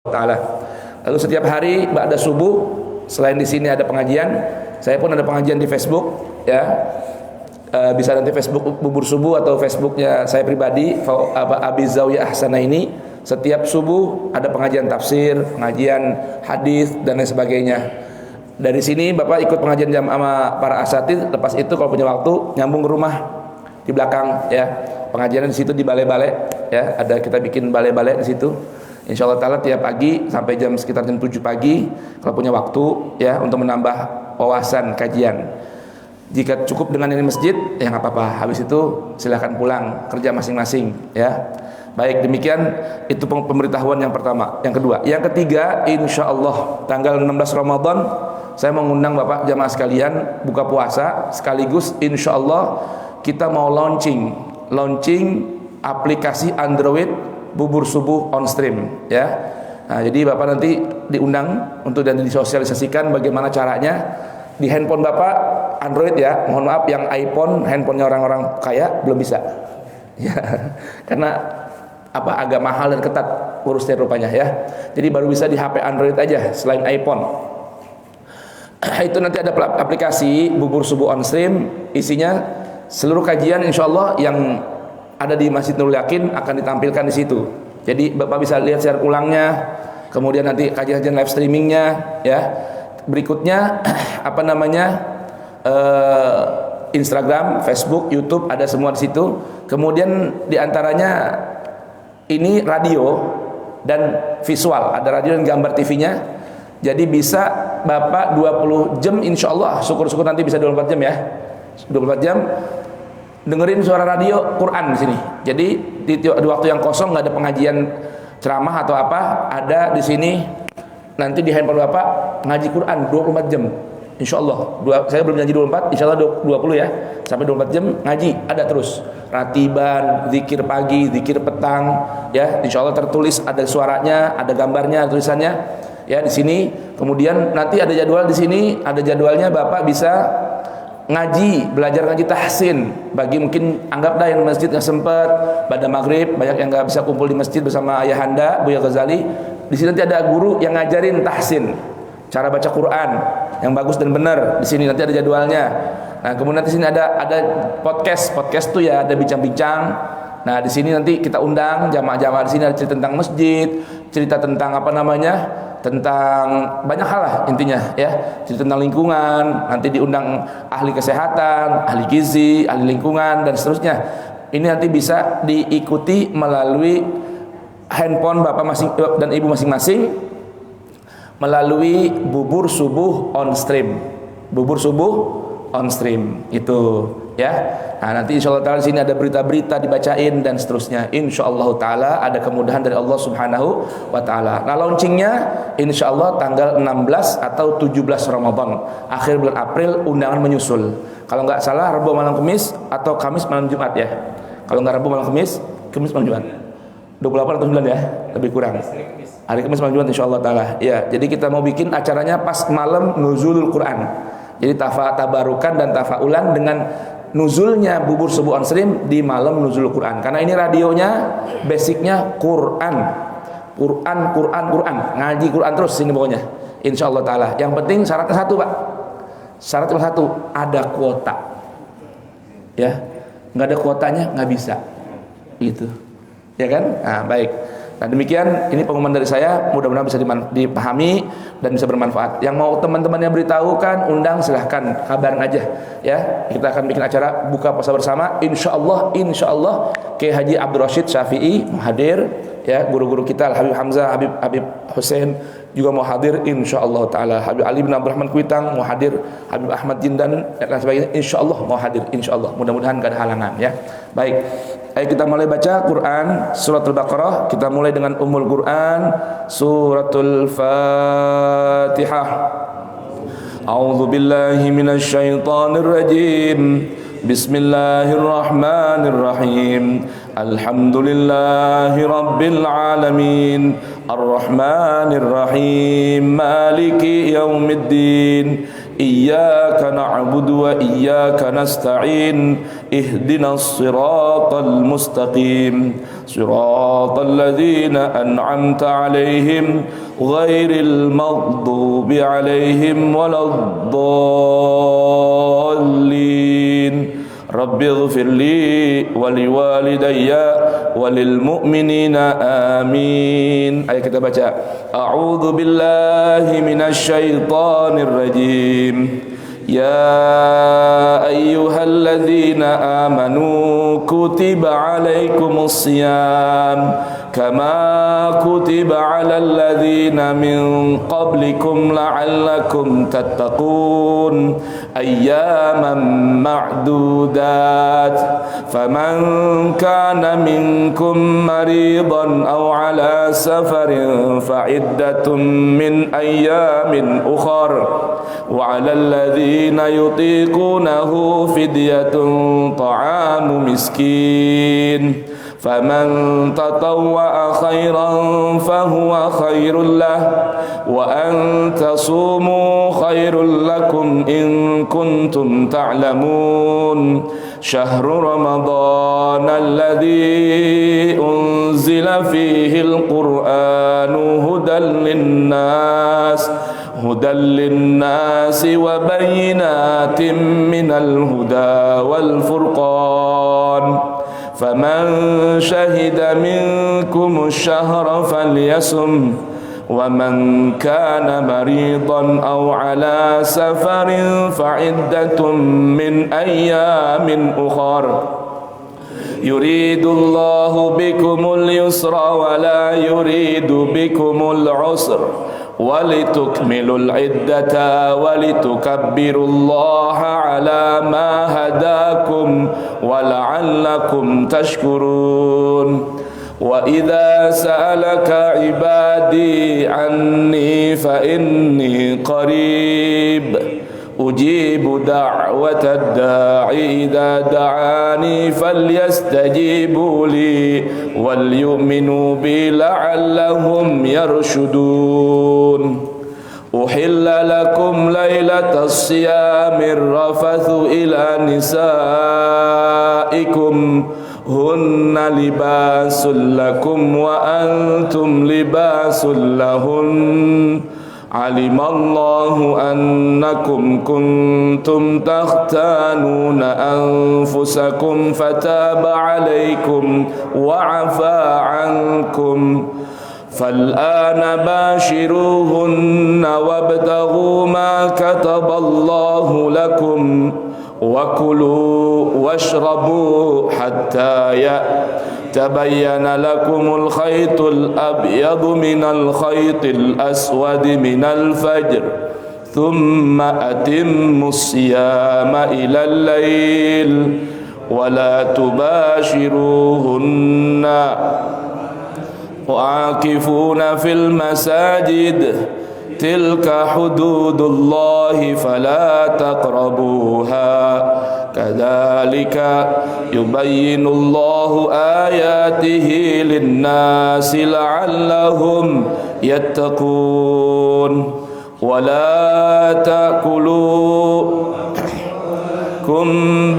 Ta'ala. Lalu setiap hari ba'da subuh, selain di sini ada pengajian, saya pun ada pengajian di Facebook, ya. Bisa nanti Facebook Bubur Subuh atau Facebooknya saya pribadi, Abi Zawiyah Ahsana ini. Setiap subuh ada pengajian tafsir, pengajian hadis dan lain sebagainya. Dari sini Bapak ikut pengajian jam sama para asatidz. Lepas itu kalau punya waktu nyambung ke rumah di belakang, ya. Pengajian di situ di balai-balai, ya. Ada kita bikin balai-balai di situ. Insyaallah taala tiap pagi sampai jam sekitar jam 7 pagi kalau punya waktu, ya, untuk menambah wawasan kajian. Jika cukup dengan ini masjid, ya nggak apa-apa. Habis itu silahkan pulang kerja masing-masing, ya. Baik, demikian itu pemberitahuan yang pertama. Yang kedua, yang ketiga, insya Allah tanggal 16 Ramadan saya mengundang Bapak jamaah sekalian buka puasa sekaligus insya Allah kita mau launching aplikasi Android Bubur Subuh on stream, ya. Nah, jadi Bapak nanti diundang untuk dan disosialisasikan bagaimana caranya di handphone Bapak Android, ya. Mohon maaf yang iPhone, handphonenya orang-orang kaya belum bisa. Ya, karena agak mahal dan ketat urusnya rupanya, ya. Jadi baru bisa di HP Android aja selain iPhone. Itu nanti ada aplikasi Bubur Subuh on stream, isinya seluruh kajian insyaallah yang ada di Masjid Nurul Yakin akan ditampilkan di situ. Jadi Bapak bisa lihat siaran ulangnya, kemudian nanti kajian-kajian live streamingnya, ya. Berikutnya Instagram, Facebook, YouTube ada semua di situ. Kemudian diantaranya ini radio dan visual, ada radio dan gambar TV-nya. Jadi bisa Bapak 20 jam insya Allah, syukur-syukur nanti bisa 24 jam, ya. 24 jam dengerin suara radio Quran di sini. Jadi di waktu yang kosong nggak ada pengajian ceramah atau apa, ada di sini nanti di handphone Bapak ngaji Quran 24 jam. Insya Allah, saya belum janji 24, insya Allah 20 ya, sampai 24 jam ngaji, ada terus. Ratiban, zikir pagi, zikir petang, ya, insya Allah tertulis, ada suaranya, ada gambarnya, ada tulisannya, ya, di sini. Kemudian nanti ada jadwal di sini, ada jadwalnya Bapak bisa ngaji, belajar ngaji tahsin. Bagi mungkin anggaplah yang masjid nggak sempat, pada maghrib banyak yang nggak bisa kumpul di masjid bersama ayahanda Buya Ghazali. Di sini nanti ada guru yang ngajarin tahsin, cara baca Quran yang bagus dan benar. Di sini nanti ada jadwalnya. Nah, kemudian di sini ada podcast tuh, ya, ada bincang-bincang. Nah, di sini nanti kita undang jamaah-jamaah di sini, ada cerita tentang masjid, cerita tentang tentang banyak hal lah intinya, ya. Cerita tentang lingkungan, nanti diundang ahli kesehatan, ahli gizi, ahli lingkungan dan seterusnya. Ini nanti bisa diikuti melalui handphone Bapak dan Ibu masing-masing melalui Bubur Subuh on stream. Bubur Subuh on stream itu, ya. Nah, nanti insyaallah taala di sini ada berita-berita dibacain dan seterusnya. Insyaallah taala ada kemudahan dari Allah Subhanahu wa taala. Nah, launchingnya insyaallah tanggal 16 atau 17 Ramadan. Akhir bulan April undangan menyusul. Kalau nggak salah Rabu malam Kamis atau Kamis malam Jumat, ya. Kalau nggak Rabu malam Kamis malam Jumat. 28 atau 9, ya, lebih kurang. Hari Kamis malam Jumat insyaallah taala. Ya, jadi kita mau bikin acaranya pas malam nuzulul Quran. Jadi tabarukan dan tafaulan dengan nuzulnya Bubur Subuh on stream di malam nuzulul Quran. Karena ini radionya basicnya Quran. Ngaji Quran terus ini pokoknya. Insyaallah taala. Yang penting syaratnya satu, Pak. Syaratnya satu, ada kuota. Ya. Enggak ada kuotanya nggak bisa. Gitu. Ya kan? Nah, baik. Nah, demikian ini pengumuman dari saya, mudah-mudahan bisa dipahami dan bisa bermanfaat. Yang mau teman-temannya beritahukan, undang, silahkan kabarin aja, ya. Kita akan bikin acara buka puasa bersama insyaallah Kiai Haji Abdul Rashid Syafi'i mau hadir, ya, guru-guru kita Habib Hamzah, Habib Hussein juga mau hadir insyaallah taala. Habib Ali bin Abdurrahman Kuitang mau hadir, Habib Ahmad Jindan dan sebagainya insyaallah mau hadir insyaallah. Mudah-mudahan enggak ada halangan, ya. Baik. Ayo kita mulai baca Quran surat Al-Baqarah. Kita mulai dengan Ummul Quran suratul Fatihah. A'udzu billahi minasy syaithanir rajim. Bismillahirrahmanirrahim. Alhamdulillahi rabbil alamin. Arrahmanirrahim. Maliki yaumiddin. إياك نعبد وإياك نستعين اهدنا الصراط المستقيم صراط الذين أنعمت عليهم غير المغضوب عليهم ولا الضالين رب اغفر لي ولوالدي وللمؤمنين آمين. Ayo kita baca. A'udzu billahi minasy syaithanir rajim. Ya ayyuhalladzina amanu kutiba alaikumus shiyam kama kutiba alal ladzina min qablikum la'allakum tattaqun ayyaman ma'dudat faman kana minkum maridan aw ala safarin fa'iddatun min ayyamin ukhar wa 'alal ladzina yutiqunahu fidyatun ta'amu miskin faman tatawwa'a khairan fahuwa khairul lah wa an tasumu khairul lakum in kuntum ta'lamun syahru ramadan alladhi unzila fihi al-qur'anu hudan linnas wa bayyinatin minal huda wal furqan faman syahida minkum ash-shahra falyasum wa man kana maridan aw ala safarin fa'iddatun min ayyamin ukhar yuridullahu bikumul yusra wa la yuridu bikumul usra walitukmilul iddata walitukabbirullaha ala ma hadakum wa la'allakum tashkurun wa idza sa'alaka ibadi anni fa inni qarib ujibu da'watad da'i idza da'ani falyastajibu li wal yu'minu bi la'allahum yarshudun uhilla lakum laylatas siyamir rafathu ila nisaikum hunna libasul lakum wa antum libasul lahun alimallahu annakum kuntum takhtanuna anfusakum fataba alaikum wa afa ankum fal'ana bashiruhunna wabtaghu ma kataballahu lakum wa kulu washrabu hatta يتبين لكم الخيط الأبيض من الخيط الأسود من الفجر ثم أتموا الصيام إلى الليل ولا تباشروهن وعاكفون في المساجد تلك حدود الله فلا تقربوها كذلك يبين الله آياته للناس لعلهم يتقون ولا تأكلوا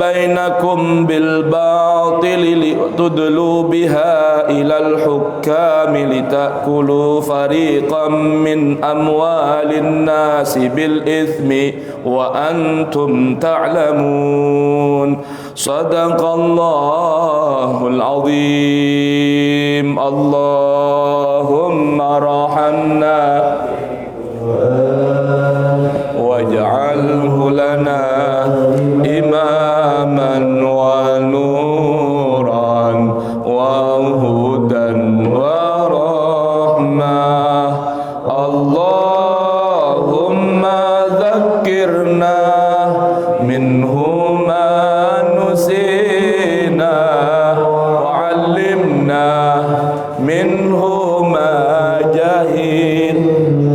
بينكم بالباطل لتدلوا بها إلى الحكام لتأكلوا فريقا من أموال الناس بالإثم وأنتم تعلمون صدق الله العظيم اللهم ارحمنا واجعله لنا إماما ونورا وهدى ورحمة اللهم ذكرنا منه ما نسينا وعلمنا منه ما جهلنا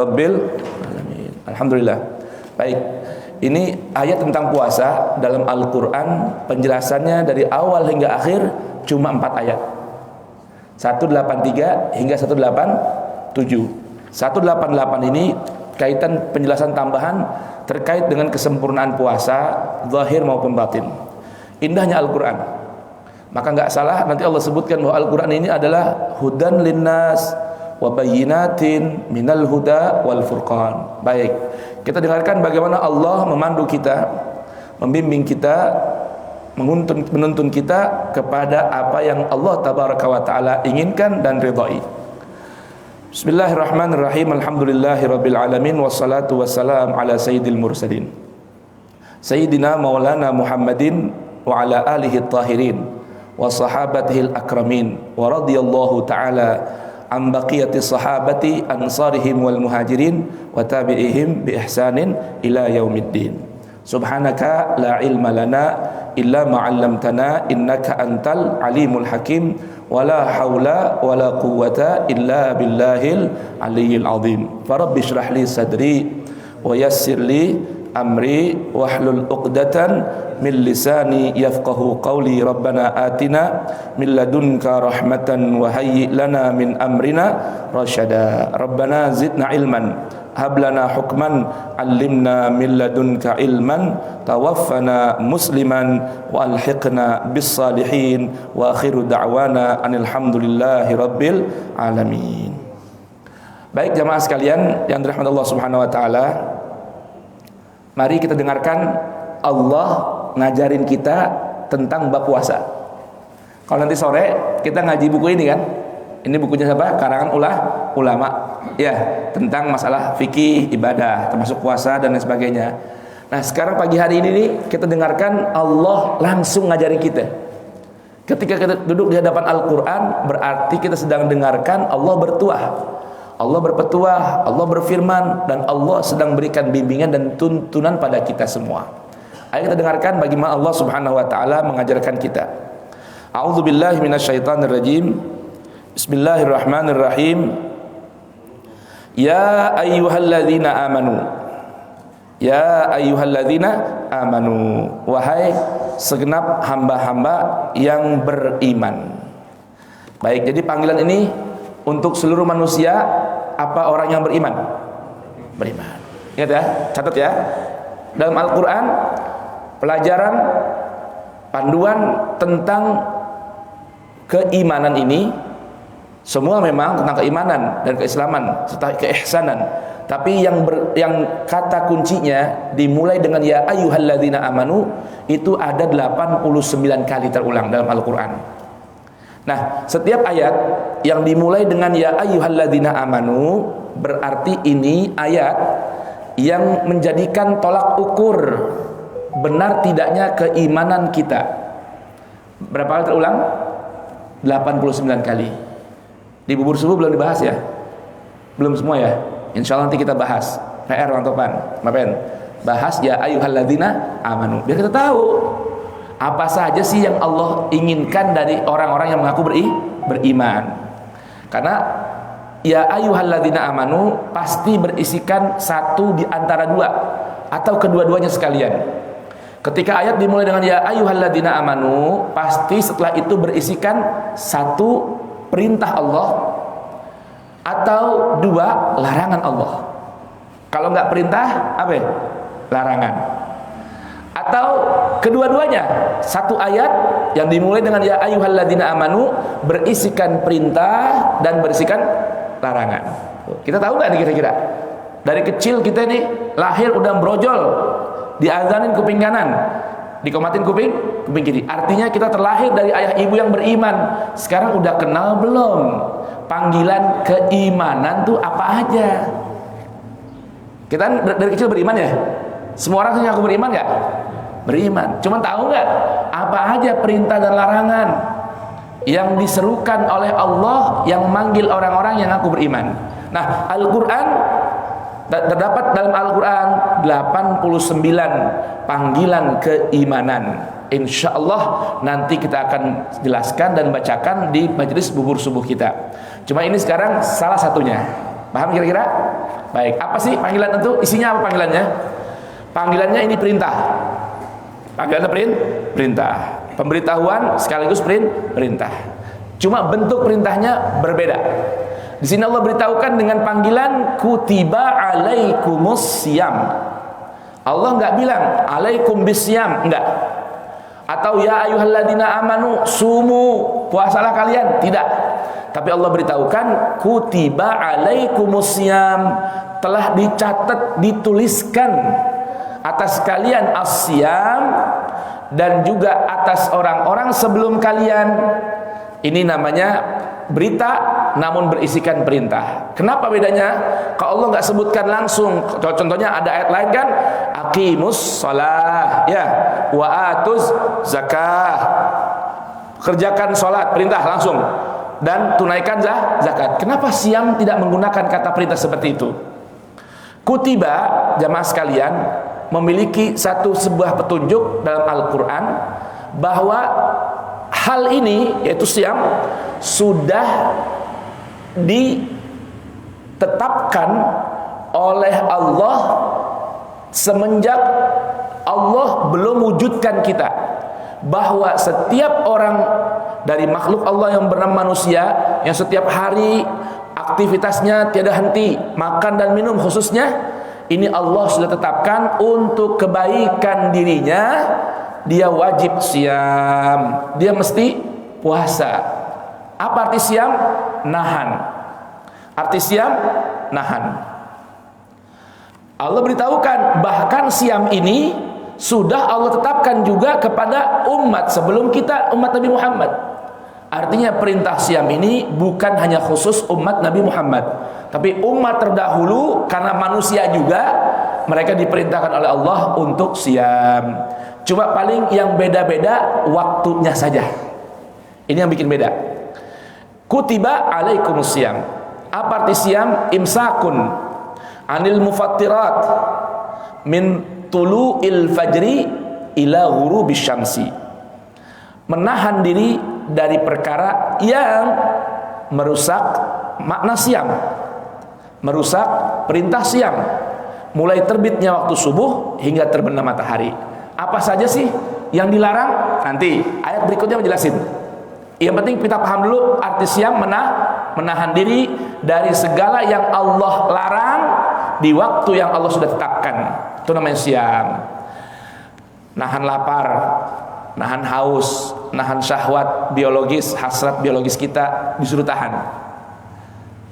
rabbil alamin. Alhamdulillah. Baik. Ini ayat tentang puasa dalam Al-Qur'an, penjelasannya dari awal hingga akhir cuma 4 ayat. 183 hingga 187. 188 ini kaitan penjelasan tambahan terkait dengan kesempurnaan puasa zahir maupun batin. Indahnya Al-Qur'an. Maka enggak salah nanti Allah sebutkan bahwa Al-Qur'an ini adalah hudan linnas wa bayyinatin minal huda wal furqan. Baik, kita dengarkan bagaimana Allah memandu kita, membimbing kita, menuntun kita kepada apa yang Allah tabaraka wa taala inginkan dan ridhai. Bismillahirrahmanirrahim. Alhamdulillahirabbil alamin wassalatu wassalam ala sayyidil mursalin sayyidina maulana Muhammadin wa ala alihi tahirin wa sahabatihil akramin wa radhiyallahu taala an baqiyati sahabati ansarihim wal muhajirin wa tabi'ihim bi ihsanin ila yaumiddin. Subhanaka la ilma lana illa ma 'allamtana innaka antal alimul hakim wa la haula wa la quwwata illa billahil aliyyil azim. Farabbi shrah li sadri wa yassir li amri wahlul 'uqdatan min lisani yafqahu qawli. Rabbana atina min ladunka rahmatan wa hayyi lana min amrina rasyada. Rabbana zidna ilman hablana hukman allimna min ladunka ilman tawaffana musliman wa alhiqna bis salihin wa akhiru da'wana alhamdulillahi rabbil alamin. Baik jamaah sekalian yang dirahmati Allah Subhanahu wa taala, mari kita dengarkan Allah ngajarin kita tentang bab puasa. Kalau nanti sore kita ngaji buku ini kan, ini bukunya siapa? Karangan ulama ya, tentang masalah fikih, ibadah, termasuk puasa dan lain sebagainya. Nah sekarang pagi hari ini nih kita dengarkan Allah langsung ngajarin kita. Ketika kita duduk di hadapan Al-Quran, berarti kita sedang dengarkan Allah bertuah, Allah berpetuah, Allah berfirman, dan Allah sedang berikan bimbingan dan tuntunan pada kita semua. Ayo kita dengarkan bagaimana Allah Subhanahu wa taala mengajarkan kita. A'udzubillahi minasyaitonirrajim. Bismillahirrahmanirrahim. Ya ayyuhalladzina amanu. Ya ayyuhalladzina amanu. Wahai segenap hamba-hamba yang beriman. Baik, jadi panggilan ini untuk seluruh manusia apa orang yang beriman? Beriman. Ingat ya, catat ya. Dalam Al-Qur'an pelajaran panduan tentang keimanan ini semua memang tentang keimanan dan keislaman serta keihsanan. Tapi yang kata kuncinya dimulai dengan ya ayyuhalladzina amanu itu ada 89 kali terulang dalam Al-Qur'an. Nah, setiap ayat yang dimulai dengan ya ayyuhalladzina amanu berarti ini ayat yang menjadikan tolak ukur benar tidaknya keimanan kita. Berapa kali terulang? 89 kali. Di bubur subuh belum dibahas ya? Belum semua ya? Insya Allah nanti kita bahas. PR Bang Topan, Mapen. Bahas ya ayyuhalladzina amanu. Biar kita tahu apa saja sih yang Allah inginkan dari orang-orang yang mengaku beriman. Karena ya ayyuhalladzina amanu pasti berisikan satu di antara dua atau kedua-duanya sekalian. Ketika ayat dimulai dengan ya ayyuhalladzina amanu, pasti setelah itu berisikan satu perintah Allah atau dua larangan Allah. Kalau enggak perintah, apa ya? Larangan. Atau kedua-duanya, satu ayat yang dimulai dengan ya ayyuhalladzina amanu berisikan perintah dan berisikan larangan. Kita tahu nggak nih kira-kira? Dari kecil kita nih lahir udah brojol, diazanin kuping kanan, dikomatin kuping kiri. Artinya kita terlahir dari ayah ibu yang beriman. Sekarang udah kenal belum panggilan keimanan tuh apa aja? Kita dari kecil beriman ya. Semua orang yang aku beriman nggak? Beriman. Cuman tahu nggak apa aja perintah dan larangan yang diserukan oleh Allah yang manggil orang-orang yang aku beriman. Nah, Al-Quran terdapat dalam Al-Quran 89 panggilan keimanan. Insya Allah nanti kita akan jelaskan dan bacakan di majelis bubur subuh kita. Cuma ini sekarang salah satunya. Paham kira-kira? Baik, apa sih panggilan itu? Isinya apa panggilannya? Panggilannya ini perintah. Panggilannya perintah. Pemberitahuan sekaligus perintah. Cuma bentuk perintahnya berbeda. Di sini Allah beritahukan dengan panggilan kutiba alaikumus siyam. Allah enggak bilang alaikum bisyam, enggak. Atau ya ayyuhalladzina amanu sumu, puasalah kalian, tidak. Tapi Allah beritahukan kutiba alaikumus siyam, telah dicatat, dituliskan atas kalian as-siyam dan juga atas orang-orang sebelum kalian. Ini namanya berita namun berisikan perintah. Kenapa bedanya? Kalau Allah nggak sebutkan langsung, contohnya ada ayat lain kan, aqimus shalah, ya, wa atuz zakah, kerjakan sholat, perintah langsung, dan tunaikan zakat. Kenapa siam tidak menggunakan kata perintah seperti itu? Kutiba, jamaah sekalian, memiliki sebuah petunjuk dalam Al-Quran bahwa hal ini, yaitu siam, sudah ditetapkan oleh Allah semenjak Allah belum wujudkan kita, bahwa setiap orang dari makhluk Allah yang bernama manusia, yang setiap hari aktivitasnya tiada henti, makan dan minum khususnya, ini Allah sudah tetapkan untuk kebaikan dirinya, dia wajib siam, dia mesti puasa. Apa arti siam? Nahan. Arti siam, nahan. Allah beritahukan bahkan siam ini sudah Allah tetapkan juga kepada umat sebelum kita, umat Nabi Muhammad. Artinya perintah siam ini bukan hanya khusus umat Nabi Muhammad, tapi umat terdahulu, karena manusia juga mereka diperintahkan oleh Allah untuk siam. Cuma paling yang beda-beda waktunya saja. Ini yang bikin beda. Kutiba alaikumus siyam. Apa arti siam? Imsakun anil mufattirat min tulu'il fajri ila ghurubis syamsi. Menahan diri dari perkara yang merusak makna siam, merusak perintah siam, mulai terbitnya waktu subuh hingga terbenam matahari. Apa saja sih yang dilarang? Nanti ayat berikutnya menjelasin. Yang penting kita paham dulu arti siam, menahan diri dari segala yang Allah larang di waktu yang Allah sudah tetapkan. Itu namanya siam. Nahan lapar, nahan haus, nahan syahwat biologis, hasrat biologis kita disuruh tahan.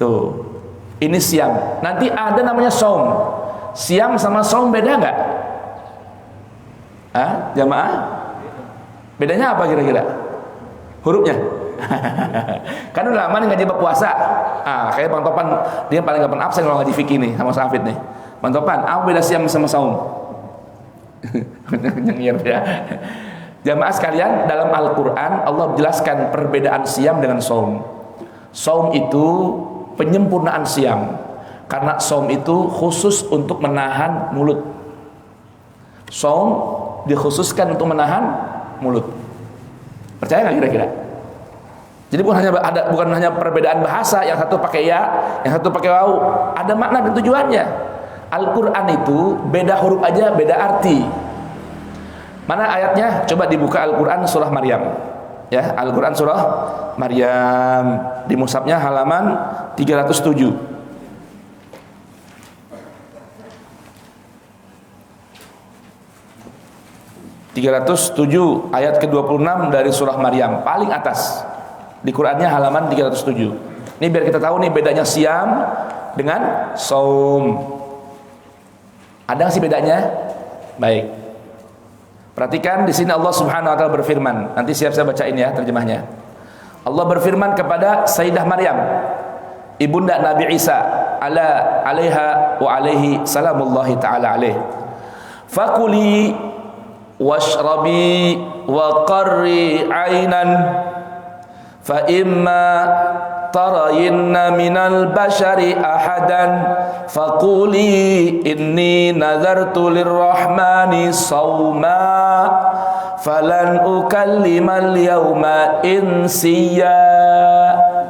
Tuh, ini siam. Nanti ada namanya saum. Siam sama saum beda nggak? Jamaah? Bedanya apa kira-kira? Hurufnya? Kan udah lama nih ngaji bab puasa. Kayak Bang Topan, dia paling gak pernah absen kalau ngaji fikih nih sama Safid nih. Bang Topan, apa beda siam sama saum? Nyengir ya. Jamaah sekalian, dalam Al-Quran Allah menjelaskan perbedaan siam dengan saum. Saum itu penyempurnaan siam, karena saum itu khusus untuk menahan mulut. Saum dikhususkan untuk menahan mulut. Percaya nggak kira-kira? Jadi bukan hanya perbedaan bahasa, yang satu pakai ya, yang satu pakai wau. Ada makna dan tujuannya. Al-Quran itu beda huruf aja beda arti. Mana ayatnya? Coba dibuka Al-Quran surah Maryam. Ya, Al-Quran surah Maryam di mushafnya halaman 307. 307 ayat ke-26 dari surah Maryam, paling atas di Qur'annya halaman 307. Ini biar kita tahu nih bedanya siam dengan saum. Ada nggak sih bedanya? Baik. Perhatikan di sini Allah Subhanahu wa taala berfirman. Nanti siap saya bacain ya terjemahnya. Allah berfirman kepada Sayyidah Maryam, ibunda Nabi Isa alaiha wa alaihi salamullahi taala alaih. Fakuli washrabi wa qarri ainan fa imma tarayinna minal bashari ahadan faquli inni nazartu lirrahmani sawma falan ukallimal yawma insiya.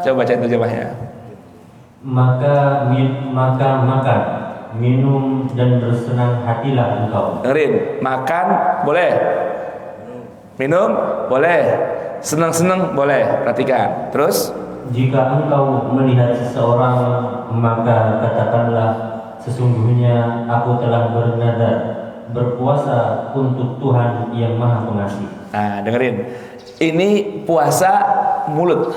Coba baca terjemahnya. maka makan, minum dan bersenang hatilah engkau. Dengerin, makan boleh, minum boleh, senang-senang boleh. Perhatikan. Terus, jika engkau melihat seseorang, maka katakanlah, sesungguhnya aku telah bernadar berpuasa untuk Tuhan yang Maha Pengasih. Nah, dengerin. Ini puasa mulut.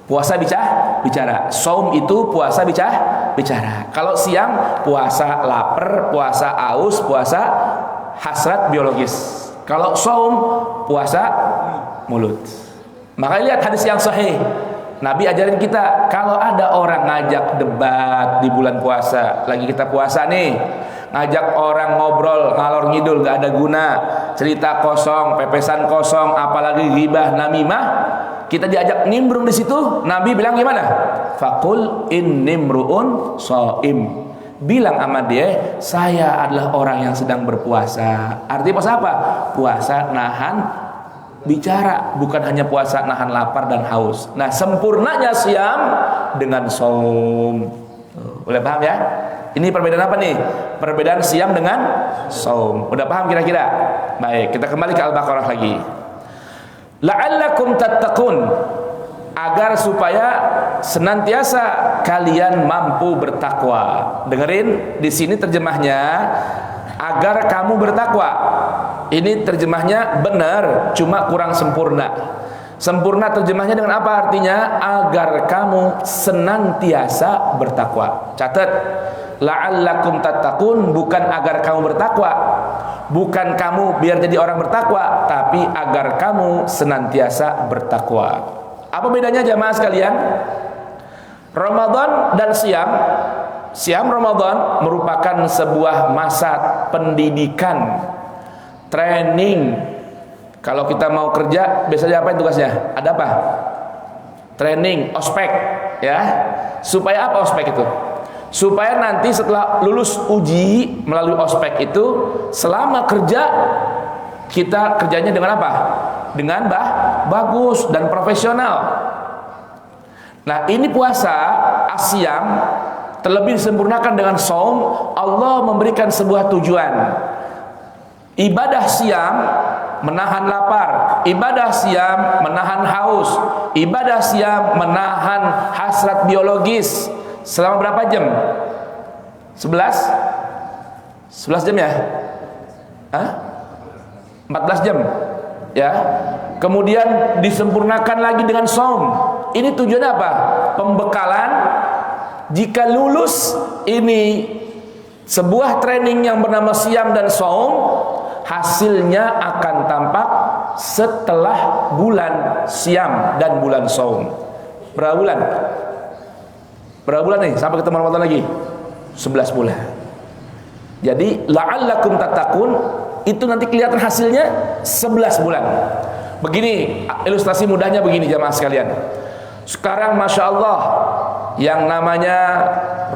Puasa bicara. Saum itu puasa bicara. Kalau siang puasa lapar, puasa aus, puasa hasrat biologis. Kalau saum puasa mulut. Makanya lihat hadis yang sahih. Nabi ajarin kita, kalau ada orang ngajak debat di bulan puasa, lagi kita puasa nih, ngajak orang ngobrol ngalor ngidul gak ada guna, cerita kosong, pepesan kosong, apalagi ghibah namimah, kita diajak nimbrung di situ, Nabi bilang gimana? Faqul innimruun shaim. Bilang sama dia, saya adalah orang yang sedang berpuasa. Artinya puasa apa? Puasa nahan bicara, bukan hanya puasa nahan lapar dan haus. Nah, sempurnanya siam dengan saum. Udah paham ya? Ini perbedaan apa nih? Perbedaan siam dengan saum. Udah paham kira-kira? Baik, kita kembali ke Al-Baqarah lagi. La'allakum tattaqun, agar supaya senantiasa kalian mampu bertakwa. Dengerin, di sini terjemahnya agar kamu bertakwa. Ini terjemahnya benar, cuma kurang sempurna. Sempurna terjemahnya dengan apa artinya? Agar kamu senantiasa bertakwa. Catat, la'allakum tattaqun, bukan agar kamu bertakwa, bukan kamu biar jadi orang bertakwa, tapi agar kamu senantiasa bertakwa. Apa bedanya jamaah sekalian? Ramadan dan Siam Ramadan merupakan sebuah masa pendidikan, training. Kalau kita mau kerja, biasanya apa tugasnya? Ada apa? Training, ospek, ya. Supaya apa ospek itu? Supaya nanti setelah lulus uji melalui ospek itu, selama kerja kita kerjanya dengan apa? Dengan bagus dan profesional. Nah, ini puasa asyam terlebih disempurnakan dengan saum. Allah memberikan sebuah tujuan. Ibadah siam menahan lapar, ibadah siam menahan haus, ibadah siam menahan hasrat biologis. Selama berapa jam? 11 jam ya? 14 jam ya. Kemudian disempurnakan lagi dengan saum. Ini tujuannya apa? Pembekalan. Jika lulus ini sebuah training yang bernama siam dan saum, hasilnya akan tampak setelah bulan siam dan bulan saum. Berapa bulan? Berapa bulan nih sampai ketemu Ramadan lagi? 11 bulan. Jadi la'allakum tattaqun itu nanti kelihatan hasilnya 11 bulan. Begini ilustrasi mudahnya, begini jamaah sekalian. Sekarang Masya Allah yang namanya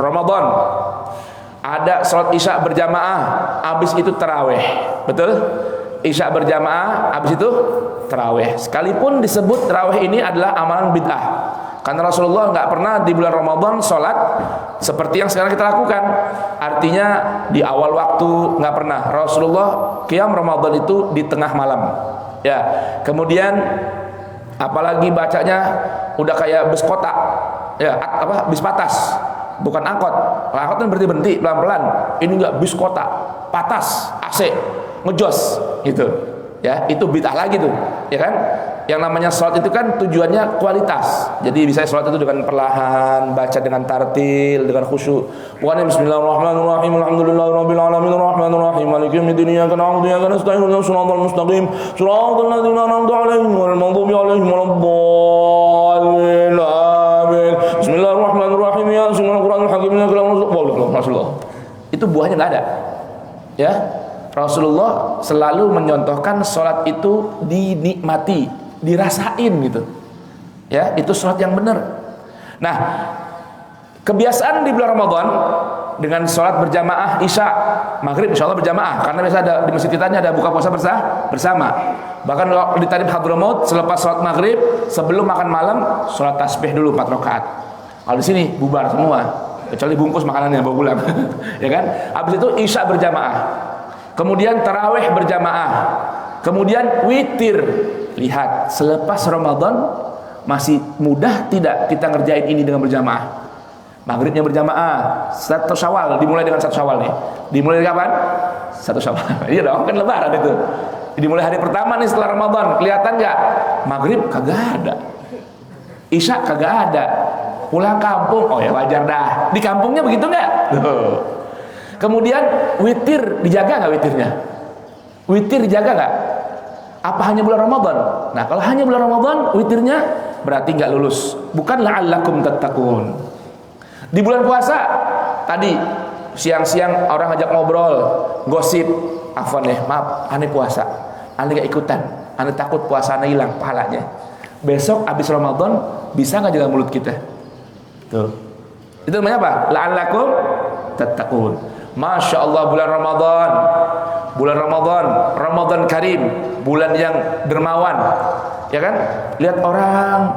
Ramadan, ada sholat isya berjamaah, habis itu taraweh, betul? Isya berjamaah, habis itu taraweh. Sekalipun disebut taraweh ini adalah amalan bid'ah, karena Rasulullah nggak pernah di bulan Ramadan sholat seperti yang sekarang kita lakukan. Artinya di awal waktu nggak pernah. Rasulullah qiyam Ramadan itu di tengah malam. Ya, kemudian apalagi bacanya udah kayak bus kota, ya bis patas, bukan angkot. Angkot kan berhenti pelan-pelan. Ini enggak, bis kota, patas, AC, ngejos gitu. Ya, itu bid'ah lagi tuh, ya kan? Yang namanya sholat itu kan tujuannya kualitas. Jadi bisa sholat itu dengan perlahan, baca dengan tartil, dengan khusyuk. Bukan bismillahirrahmanirrahim, alhamdulillahirabbil alamin, arrahmanir rahim, maliki yaumiddin, iyyaka na'budu wa iyyaka nasta'in, ihdinas siratal mustaqim, siratal ladzina an'amta 'alaihim ghairil maghdubi 'alaihim waladdallin. Amin. Bismillahirrahmanirrahim, ya Qur'anul hakim, ya Rasulullah. Itu buahnya enggak ada. Ya. Rasulullah selalu menyontohkan sholat itu dinikmati, dirasain gitu. Ya, itu sholat yang benar. Nah, kebiasaan di bulan Ramadan dengan sholat berjamaah isya, maghrib insya Allah berjamaah, karena biasa ada di masjid kita ada buka puasa bersama. Bahkan kalau di Tarif Hadramaut selepas sholat maghrib, sebelum makan malam, sholat tasbih dulu 4 rakaat. Kalau di sini bubar semua, kecuali bungkus makanannya bawa pulang. Ya kan? Habis itu isya berjamaah. Kemudian tarawih berjamaah. Kemudian witir. Lihat, selepas Ramadan masih mudah tidak kita ngerjain ini dengan berjamaah? Maghribnya berjamaah, 1 Syawal, dimulai dengan 1 Syawal nih. Dimulai dari kapan? 1 Syawal. Iya dong, kan lebaran itu. Dimulai hari pertama nih setelah Ramadan. Kelihatan nggak? Maghrib kagak ada, isya kagak ada. Pulang kampung, oh ya wajar dah. Di kampungnya begitu nggak? Kemudian witir, dijaga nggak witirnya? Witir dijaga nggak? Apa hanya bulan Ramadan? Nah, kalau hanya bulan Ramadan witirnya berarti nggak lulus. Bukan la'allakum tattaqun. Di bulan puasa tadi siang-siang orang ngajak ngobrol, gosip, afwan ya, maaf, aneh puasa, aneh gak ikutan, aneh takut puasa aneh hilang pahalanya. Besok habis Ramadan bisa nggak jaga mulut kita? Tuh, itu namanya apa? La'allakum tattaqun. Masya Allah, bulan Ramadan Karim, bulan yang dermawan, ya kan? Lihat orang,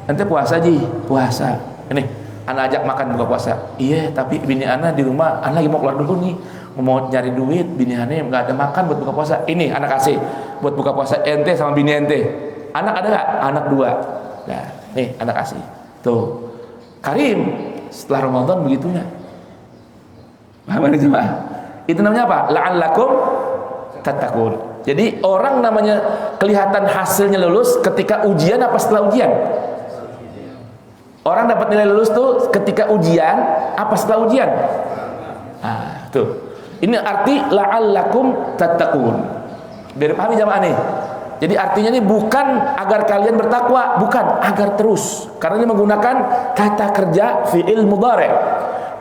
nanti puasa ji, puasa, ini. Anak ajak makan buka puasa. Iya, tapi bini anak di rumah, anak lagi mau keluar dulu nih, mau nyari duit, bini anak nggak ada makan buat buka puasa. Ini anak kasih buat buka puasa ente sama bini ente. Anak ada nggak? Anak 2. Nah, nih anak kasih. Tuh, Karim setelah Ramadan begitunya. Paham ini jemaah? Itu namanya apa? La'allakum tattaqun. Jadi orang namanya kelihatan hasilnya lulus ketika ujian apa setelah ujian? Orang dapat nilai lulus tuh ketika ujian apa setelah ujian? Nah, tuh. Ini arti la'allakum tattaqun. Biar pahami jamaah nih. Jadi artinya ini bukan agar kalian bertakwa, bukan, agar terus. Karena ini menggunakan kata kerja fi'il mudhari'.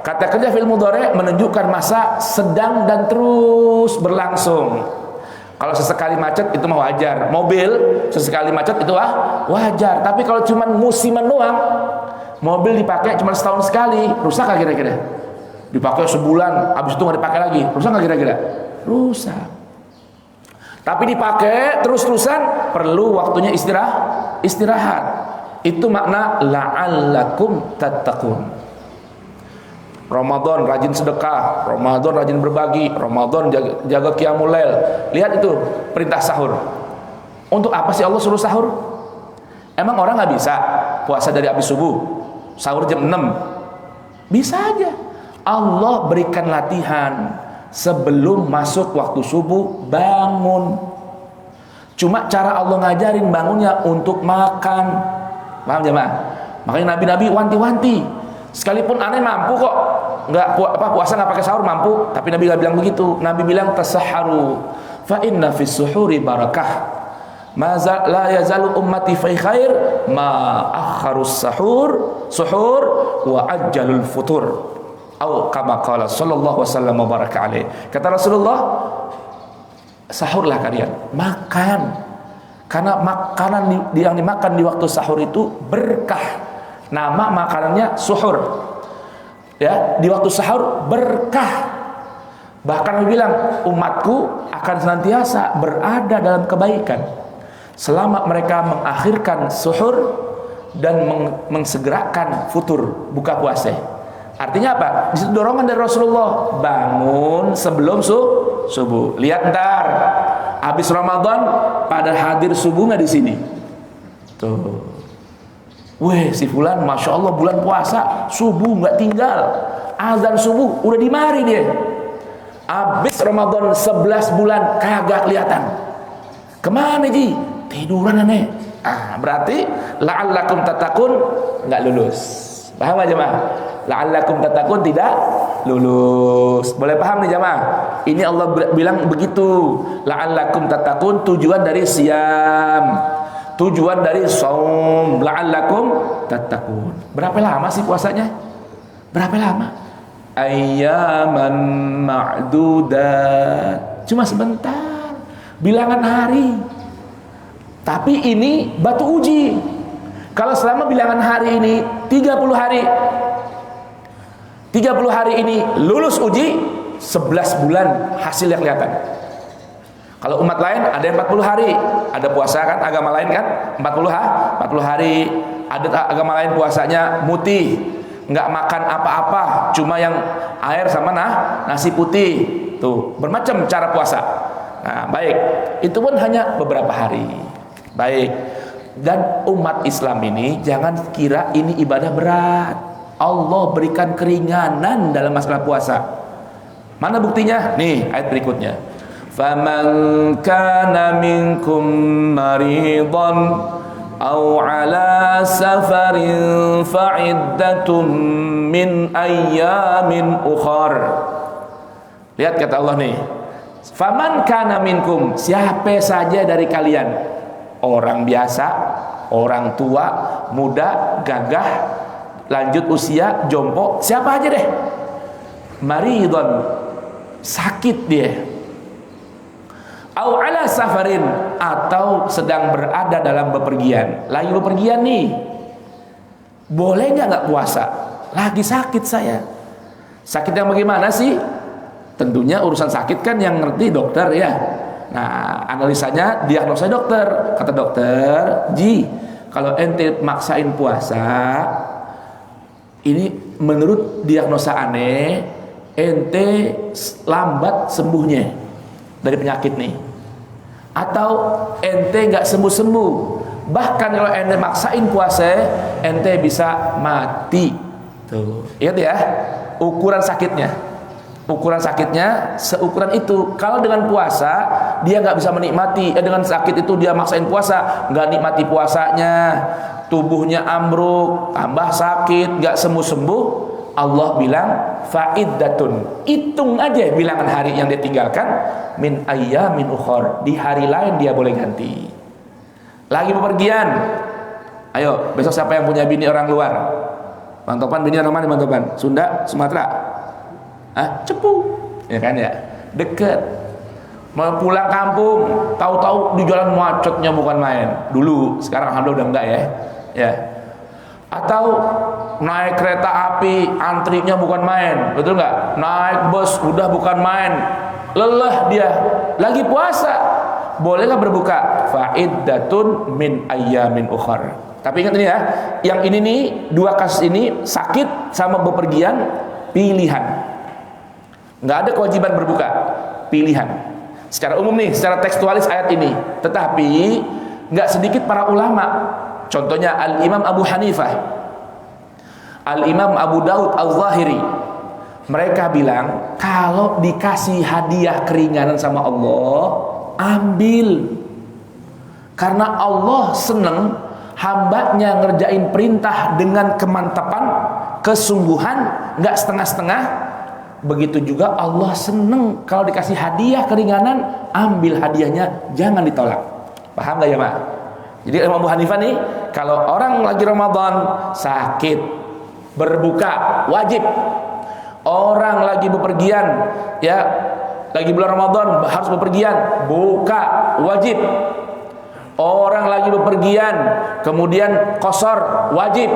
Kata kerja fi'il mudhari' menunjukkan masa sedang dan terus berlangsung. Kalau sesekali macet itu mah wajar. Mobil sesekali macet itu wajar. Tapi kalau cuma musiman doang, mobil dipakai cuma setahun sekali, rusak nggak kira-kira? Dipakai sebulan, habis itu nggak dipakai lagi, rusak nggak kira-kira? Rusak. Tapi dipakai terus-terusan, perlu waktunya istirahat. Itu makna la'allakum tattaqun. Ramadan rajin sedekah, Ramadan rajin berbagi, Ramadan jaga qiyamul lail. Lihat itu perintah sahur. Untuk apa sih Allah suruh sahur? Emang orang nggak bisa puasa dari habis subuh, sahur jam 6? Bisa aja. Allah berikan latihan sebelum masuk waktu subuh bangun. Cuma cara Allah ngajarin bangunnya untuk makan. Paham jemaah? Makanya nabi-nabi wanti-wanti. Sekalipun aneh mampu kok, puasa nggak pakai sahur mampu, tapi Nabi nggak bilang begitu. Nabi bilang tasahharu, fa inna fis suhuri barakah. La yazalu ummati fi khair ma akharus suhur wa ajjalul futur. Atau kama qala sallallahu wasallam wa baraka alaih. Kata Rasulullah, sahurlah kalian, makan. Karena makanan yang dimakan di waktu sahur itu berkah. Nama makanannya suhur. Ya, di waktu sahur berkah. Bahkan Nabi bilang, umatku akan senantiasa berada dalam kebaikan selama mereka mengakhirkan suhur dan mengsegerakan futur, buka puasa. Artinya apa? Di situ dorongan dari Rasulullah, bangun sebelum subuh. Lihat ntar habis Ramadan pada hadir subuh nggak di sini? Tuh. Weh, si fulan Masya Allah bulan puasa subuh nggak tinggal, azan subuh udah di mari dia. Habis Ramadan 11 bulan kagak kelihatan. Kemana ji? Tiduran aneh. Berarti la'allakum tattaqun nggak lulus. Paham aja jemaah? La'allakum tattaqun tidak lulus. Boleh paham nih jemaah? Ini Allah bilang begitu. La'allakum tattaqun tujuan dari siam. Tujuan dari saum, la'allakum tattaqun. Berapa lama sih puasanya? Berapa lama? Ayyaman ma'dudat. Cuma sebentar. Bilangan hari. Tapi ini batu uji. Kalau selama bilangan hari ini 30 hari. 30 hari ini lulus uji, 11 bulan hasilnya kelihatan. Kalau umat lain ada yang 40 hari, ada puasa kan, agama lain kan 40 hari, ada agama lain puasanya mutih, nggak makan apa-apa, cuma yang air sama nasi putih. Tuh, bermacam cara puasa. Nah, baik. Itu pun hanya beberapa hari. Baik. Dan umat Islam ini jangan kira ini ibadah berat. Allah berikan keringanan dalam masalah puasa. Mana buktinya? Nih, ayat berikutnya. Faman kana minkum maridan aw ala safarin fa'iddatum min ayyamin ukhar. Lihat kata Allah nih. Faman kana minkum, siapa saja dari kalian, orang biasa, orang tua, muda, gagah, lanjut usia, jompo, siapa aja deh, maridon, sakit dia, au ala safarin, atau sedang berada dalam bepergian, lagi bepergian nih, boleh nggak puasa? Lagi sakit saya. Sakit yang bagaimana sih? Tentunya urusan sakit kan yang ngerti dokter ya. Nah, analisanya, diagnosa dokter. Kata dokter, Ji, kalau ente maksain puasa, ini menurut diagnosa aneh, ente lambat sembuhnya dari penyakit nih. Atau ente nggak sembuh-sembuh. Bahkan kalau ente maksain puasa, ente bisa mati. Tuh, ingat ya, ukuran sakitnya. Ukuran sakitnya seukuran itu. Kalau dengan puasa dia nggak bisa menikmati, dengan sakit itu dia maksain puasa, nggak nikmati puasanya, tubuhnya ambruk, tambah sakit, nggak sembuh-sembuh. Allah bilang fa'iddatun, hitung aja bilangan hari yang dia tinggalkan, min ayyamin ukhar, di hari lain dia boleh ganti. Lagi bepergian, ayo besok siapa yang punya bini orang luar? Bang Topan, bini orang mana Bang Topan? Sunda, Sumatera? Cepu, ya kan ya, deket. Mau pulang kampung, tahu-tahu di jalan macetnya bukan main. Dulu, sekarang alhamdulillah udah enggak ya. Ya. Atau naik kereta api, antrinya bukan main, betul nggak? Naik bus udah bukan main, lelah dia. Lagi puasa, boleh nggak berbuka? Fa'iddatun min ayyamin ukhar. Tapi ingat ini ya, yang ini nih, dua kasus ini sakit sama bepergian, pilihan. Nggak ada kewajiban berbuka, pilihan. Secara umum nih, secara tekstualis ayat ini. Tetapi nggak sedikit para ulama, contohnya Al-Imam Abu Hanifah, Al-Imam Abu Daud Al-Zahiri, mereka bilang kalau dikasih hadiah keringanan sama Allah, ambil. Karena Allah seneng hambanya ngerjain perintah dengan kemantapan, kesungguhan, nggak setengah-setengah. Begitu juga Allah seneng kalau dikasih hadiah keringanan, ambil hadiahnya, jangan ditolak. Paham gak ya Mak? Jadi Imam Abu Hanifah nih, kalau orang lagi Ramadan sakit, berbuka wajib. Orang lagi bepergian, ya lagi bulan Ramadan harus bepergian, buka wajib. Orang lagi bepergian, kemudian qashar wajib.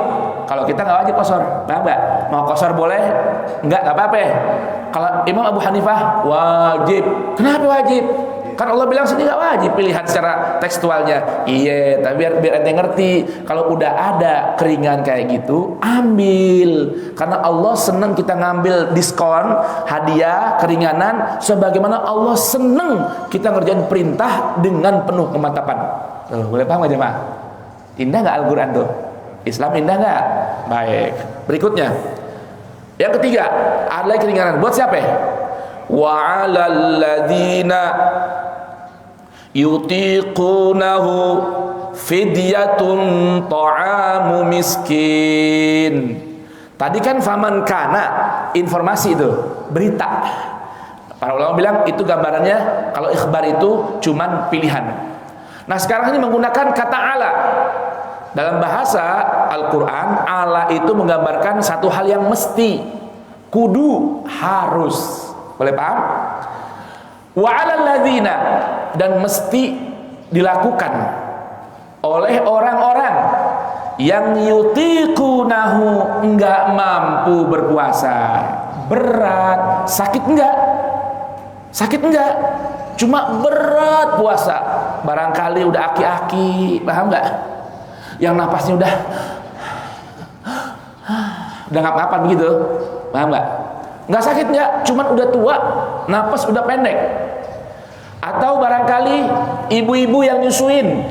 Kalau kita nggak wajib qashar, nggak. Mau qashar boleh, nggak apa-apa. Kalau Imam Abu Hanifah wajib. Kenapa wajib? Kan Allah bilang sini nggak wajib, pilihan secara tekstualnya. Iya, tapi biar ente ngerti, kalau udah ada keringan kayak gitu, ambil. Karena Allah seneng kita ngambil diskon, hadiah, keringanan, sebagaimana Allah seneng kita ngerjain perintah dengan penuh kemantapan. Tuh, boleh paham aja Pak? Indah nggak Al-Quran tuh? Islam indah nggak? Baik. Berikutnya, yang ketiga, ada lagi keringanan. Buat siapa? Wa 'alal ladzina yutiqunahu fidyatun ta'amu miskin. Tadi kan faman kana, informasi itu, berita. Para ulama bilang itu gambarannya, kalau ikhbar itu cuman pilihan. Nah sekarang ini menggunakan kata ala. Dalam bahasa Al-Quran, ala itu menggambarkan satu hal yang mesti, kudu, harus. Boleh paham? Wa 'alal ladzina, dan mesti dilakukan oleh orang-orang yang yutiqunahu, enggak mampu berpuasa. Berat, sakit enggak? Sakit enggak? Cuma berat puasa. Barangkali udah aki-aki, paham enggak? Yang napasnya udah udah ngap-ngapan begitu, paham nggak? Nggak sakit nggak, cuman udah tua, napas udah pendek. Atau barangkali ibu-ibu yang nyusuin,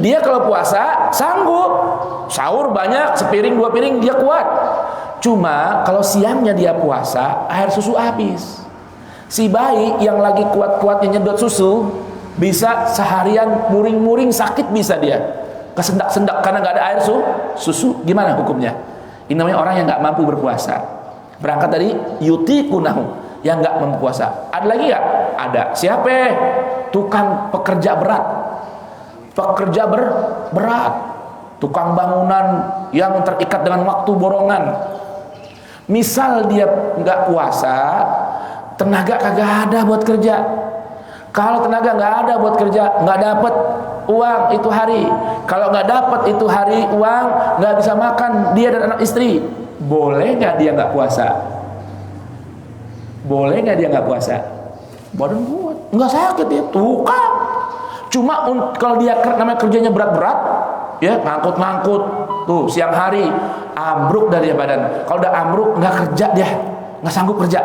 dia kalau puasa sanggup, sahur banyak, sepiring 2 piring dia kuat. Cuma kalau siangnya dia puasa, air susu habis. Si bayi yang lagi kuat-kuatnya nyedot susu, bisa seharian muring-muring sakit, bisa dia kesendak-sendak karena nggak ada air susu. Gimana hukumnya? Ini namanya orang yang nggak mampu berpuasa. Berangkat dari yutikunahu, yang nggak mampu puasa. Ada lagi nggak? Ada. Siapa? Tukang pekerja berat, berat, tukang bangunan yang terikat dengan waktu borongan. Misal dia nggak puasa, tenaga kagak ada buat kerja. Kalau tenaga nggak ada buat kerja, nggak dapat uang itu hari. Kalau nggak dapat itu hari uang, nggak bisa makan dia dan anak istri. Boleh nggak dia nggak puasa? Boleh nggak dia nggak puasa? Badan kuat, nggak sakit ya, tukang. Cuma kalau dia namanya kerjanya berat-berat, ya ngangkut-ngangkut, tuh siang hari ambruk dari badan. Kalau udah ambruk nggak kerja dia, nggak sanggup kerja.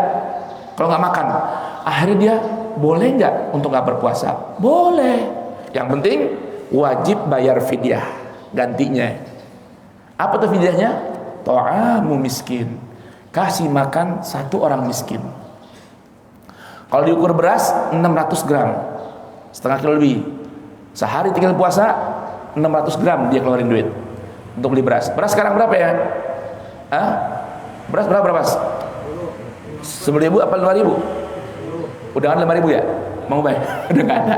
Kalau nggak makan, akhirnya dia boleh nggak untuk nggak berpuasa? Boleh. Yang penting wajib bayar fidyah gantinya. Apa tuh fidyahnya? Ta'amu miskin, kasih makan 1 orang miskin. Kalau diukur beras 600 gram, setengah kilo lebih. Sehari tinggal puasa 600 gram dia keluarin duit untuk beli beras. Beras sekarang berapa ya? Beras berapa Mas? 10.000 apa 5.000? Udah kan 5.000 ya? Mau bayar? Udah nggak ada.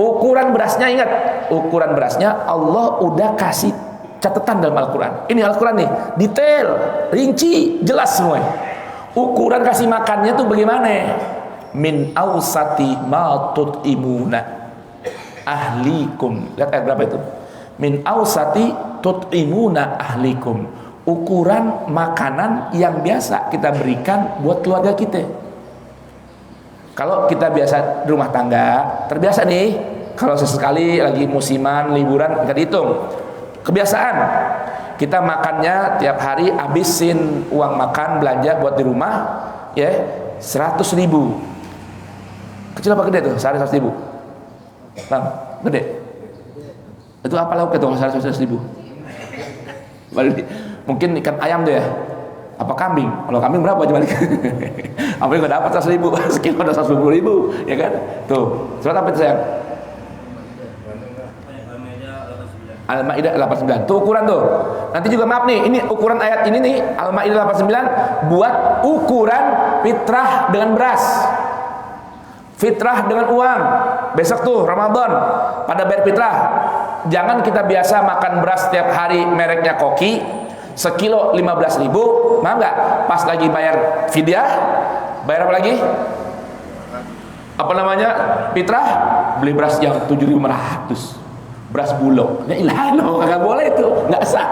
Ukuran berasnya, ingat, ukuran berasnya Allah udah kasih catatan dalam Al-Quran. Ini Al-Quran nih, detail, rinci, jelas semua. Ukuran kasih makannya tuh bagaimana? Min awsati ma tut'imuna ahlikum. Lihat ayat berapa itu? Min awsati tut'imuna ahlikum. Ukuran makanan yang biasa kita berikan buat keluarga kita. Kalau kita biasa di rumah tangga, terbiasa nih, kalau sesekali lagi musiman, liburan, nggak dihitung. Kebiasaan, kita makannya tiap hari, habisin uang makan, belanja buat di rumah, ya 100.000. Kecil apa gede tuh? Sehari 100.000. Bang, gede. Itu apa lauk itu? Sehari 100.000. Mungkin ikan ayam tuh ya. Apa kambing? Kalau kambing berapa aja balik? Apa yang dapat 100.000? Sekilo udah 120.000, ya kan? Tuh, surat apa itu sayang? Al-Maidah 89. Tuh ukuran tuh. Nanti juga maaf nih, ini ukuran ayat ini nih, Al-Maidah 89 buat ukuran fitrah dengan beras. Fitrah dengan uang. Besok tuh Ramadan pada bayar fitrah. Jangan kita biasa makan beras setiap hari mereknya Koki, sekilo 15.000, mau nggak? Pas lagi bayar fidyah, bayar apa lagi? Apa namanya? Fitrah, beli beras yang 7.500, beras bulog. Ya ilah, nggak boleh itu, nggak sah.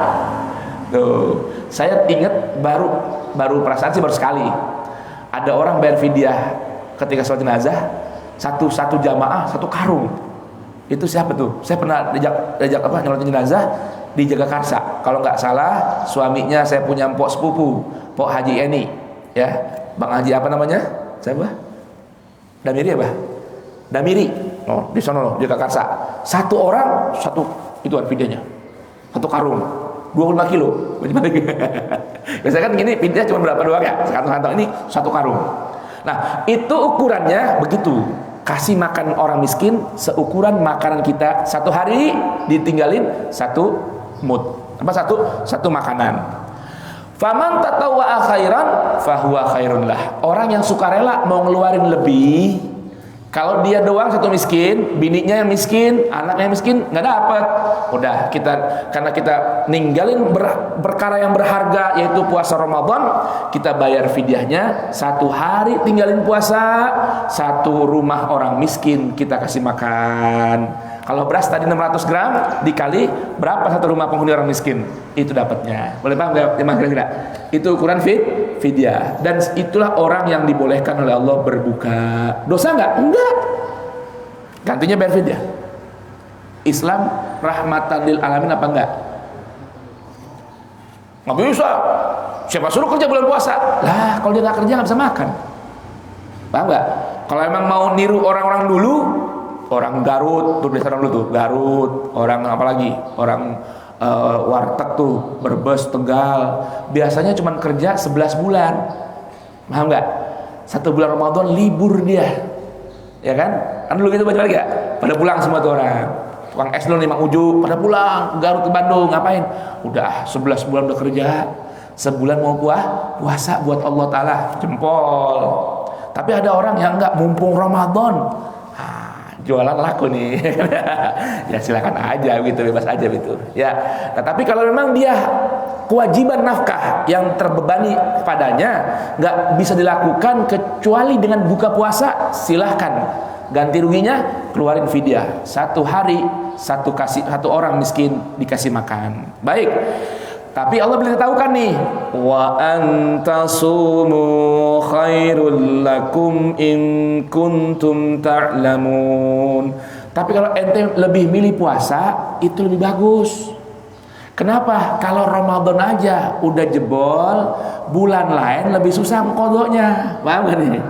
Tuh, saya ingat baru perasaan sih baru sekali. Ada orang bayar fidyah ketika sholat jenazah, satu jamaah 1 karung. Itu siapa tuh? Saya pernah diajak apa nyolatin jenazah di Jagakarsa. Kalau nggak salah, suaminya saya punya mpok sepupu, Pok Haji Eni, ya, Bang Haji apa namanya? Siapa? Damiri apa? Damiri. Oh, di sana loh, Jagakarsa. 1 orang 1 itu fidyahnya. 1 karung, 25 kilo. Biasanya kan gini, fidyah cuma berapa doang ya? Sekantong-kantong, ini 1 karung. Nah, itu ukurannya begitu. Kasih makan orang miskin seukuran makanan kita 1 hari, ditinggalin 1 mud. Apa satu makanan. Faman tatawwa'a khairan fahuwa khairun lah. Orang yang sukarela mau ngeluarin lebih, kalau dia doang 1 miskin, bininya yang miskin, anaknya yang miskin, nggak dapat. Udah, karena kita ninggalin perkara yang berharga yaitu puasa Ramadan, kita bayar fidyahnya 1 hari tinggalin puasa, 1 rumah orang miskin kita kasih makan. Kalau beras tadi 600 gram dikali berapa 1 rumah penghuni orang miskin, itu dapatnya. Boleh paham nggak? Kira-kira itu ukuran fidyah. Dan itulah orang yang dibolehkan oleh Allah berbuka. Dosa nggak? Enggak. Gantinya bayar fidyah. Islam rahmatan lil alamin apa enggak? Nggak bisa. Siapa suruh kerja bulan puasa? Lah, kalau dia nggak kerja nggak bisa makan. Paham nggak? Kalau emang mau niru orang-orang dulu, orang Garut, tuh biasa orang dulu tuh, Garut, orang apa lagi? Orang warteg tuh, Brebes, Tegal, biasanya cuma kerja 11 bulan. Paham nggak? 1 bulan Ramadan libur dia. Ya kan? Kan dulu gitu baca lagi gak? Pada pulang semua tuh orang. Tukang es dulu nih Mang Ujuk, pada pulang ke Garut ke Bandung, ngapain? Udah 11 bulan udah kerja, sebulan mau puasa buat Allah Ta'ala, jempol. Tapi ada orang yang enggak, mumpung Ramadan, jualan laku nih. Ya silakan aja gitu, bebas aja gitu. Ya. Nah, tapi kalau memang dia kewajiban nafkah yang terbebani padanya nggak bisa dilakukan kecuali dengan buka puasa, silahkan ganti ruginya keluarin fidyah. 1 hari satu orang miskin dikasih makan. Baik. Tapi Allah beritahukan nih, wa antasumu khairul lakum in kuntum ta'lamun. Tapi kalau ente lebih milih puasa, itu lebih bagus. Kenapa? Kalau Ramadan aja udah jebol, bulan lain lebih susah mengkodoknya. Paham gak nih?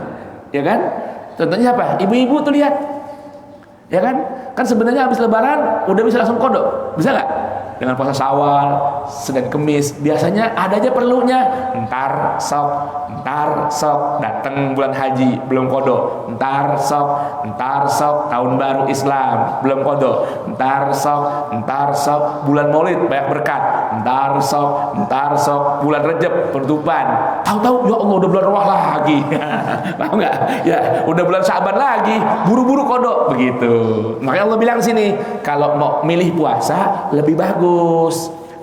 Ya kan? Contohnya apa? Ibu-ibu tuh lihat. Ya kan? Kan sebenarnya habis lebaran udah bisa langsung kodok. Bisa gak? Dengan puasa Syawal, Senin Kemis, biasanya ada aja perlunya. Ntar sok datang bulan haji belum kodok. Ntar sok tahun baru Islam belum kodok. Ntar sok bulan Maulid banyak berkat. Ntar sok bulan Rejab penutupan. Tahu-tahu ya Allah udah bulan Rawah lagi. Paham nggak? Ya udah bulan Syaban lagi, buru-buru kodok begitu. Makanya Allah bilang sini, kalau mau milih puasa lebih bagus.